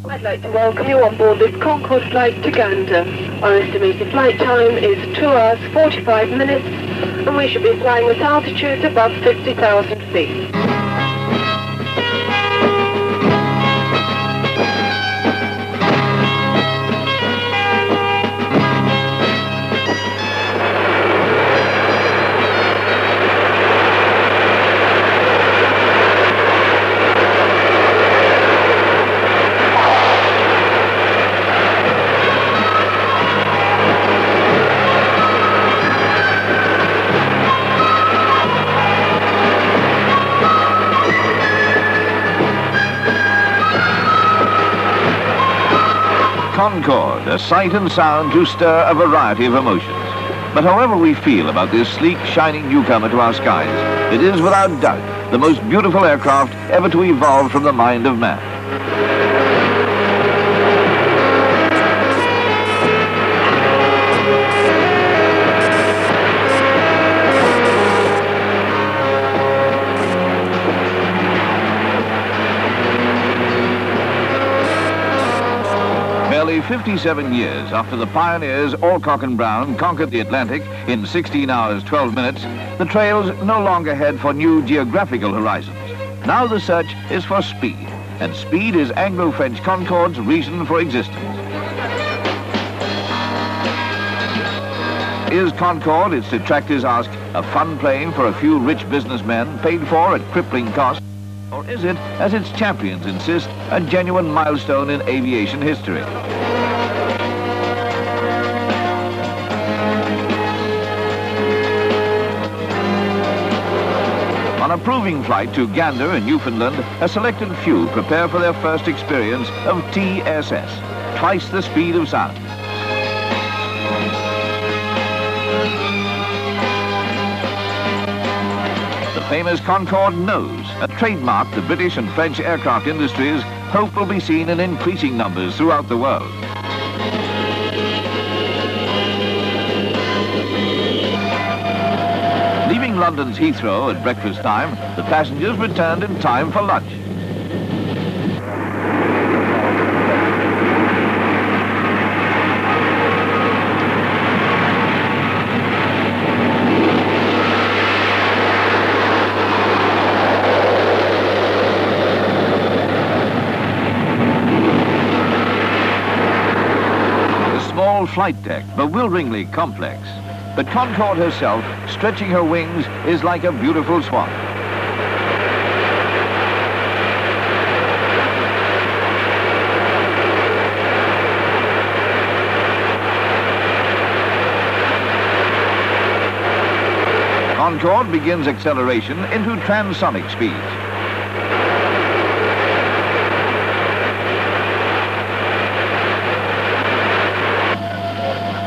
I'd like to welcome you on board this Concorde flight to Gander. Our estimated flight time is 2 hours 45 minutes, and we should be flying at altitudes above 50,000 feet. Concorde, a sight and sound to stir a variety of emotions. But however we feel about this sleek, shining newcomer to our skies, it is without doubt the most beautiful aircraft ever to evolve from the mind of man. Barely 57 years after the pioneers Alcock and Brown conquered the Atlantic in 16 hours 12 minutes, the trails no longer head for new geographical horizons. Now the search is for speed, and speed is Anglo-French Concorde's reason for existence. Is Concorde, its detractors ask, a fun plane for a few rich businessmen paid for at crippling cost? Or is it, as its champions insist, a genuine milestone in aviation history? On a proving flight to Gander in Newfoundland, a selected few prepare for their first experience of TSS, twice the speed of sound. The famous Concorde nose, a trademark the British and French aircraft industries hope will be seen in increasing numbers throughout the world. Leaving London's Heathrow at breakfast time, the passengers returned in time for lunch. Flight deck, bewilderingly complex. But Concorde herself, stretching her wings, is like a beautiful swan. Concorde begins acceleration into transonic speeds.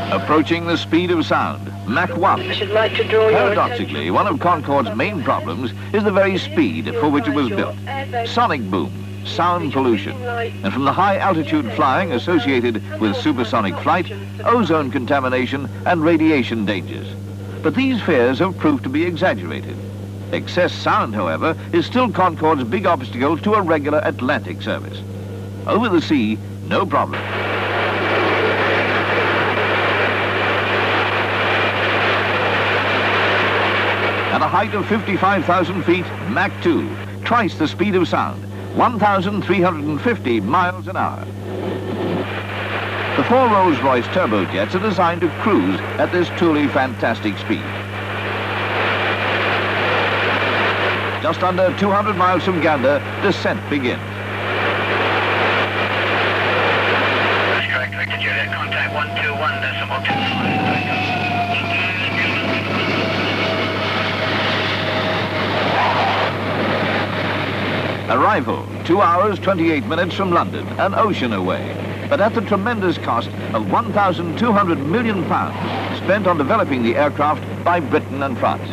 Approaching the speed of sound, Mach 1. I should like to draw your Paradoxically, one of Concorde's main problems is the very speed for which it was built. Sonic boom, sound pollution, and from the high altitude flying associated with supersonic flight, ozone contamination and radiation dangers. But these fears have proved to be exaggerated. Excess sound, however, is still Concorde's big obstacle to a regular Atlantic service. Over the sea, no problem. At a height of 55,000 feet, Mach 2, twice the speed of sound, 1,350 miles an hour. The 4 Rolls-Royce turbojets are designed to cruise at this truly fantastic speed. Just under 200 miles from Gander, descent begins. That's correct, Victor Juliet. Contact 121.25. Arrival, 2 hours, 28 minutes from London, an ocean away, but at the tremendous cost of 1,200 million pounds spent on developing the aircraft by Britain and France.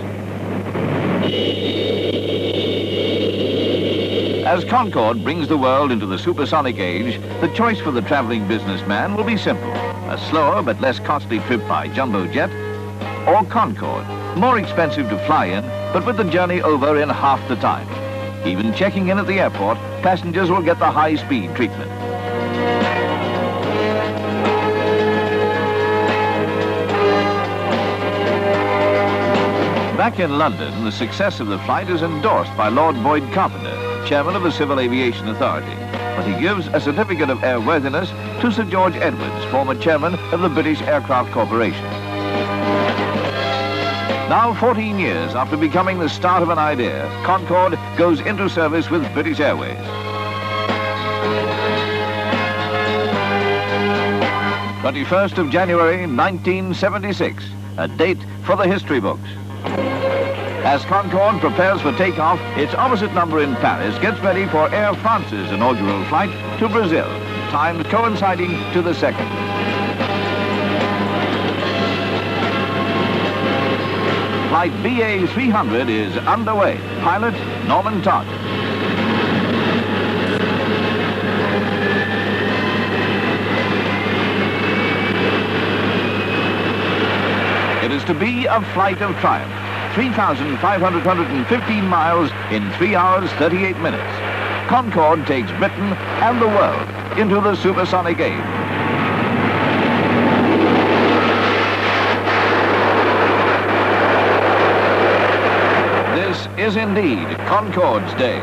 As Concorde brings the world into the supersonic age, the choice for the traveling businessman will be simple. A slower but less costly trip by jumbo jet, or Concorde, more expensive to fly in, but with the journey over in half the time. Even checking in at the airport, passengers will get the high-speed treatment. Back in London, the success of the flight is endorsed by Lord Boyd Carpenter, chairman of the Civil Aviation Authority, but he gives a certificate of airworthiness to Sir George Edwards, former chairman of the British Aircraft Corporation. Now, 14 years after becoming the start of an idea, Concorde goes into service with British Airways. 21st of January, 1976, a date for the history books. As Concorde prepares for takeoff, its opposite number in Paris gets ready for Air France's inaugural flight to Brazil, times coinciding to the second. Flight BA 300 is underway. Pilot, Norman Todd. It is to be a flight of triumph. 3,515 miles in 3 hours, 38 minutes. Concorde takes Britain and the world into the supersonic age. This is indeed Concorde's day.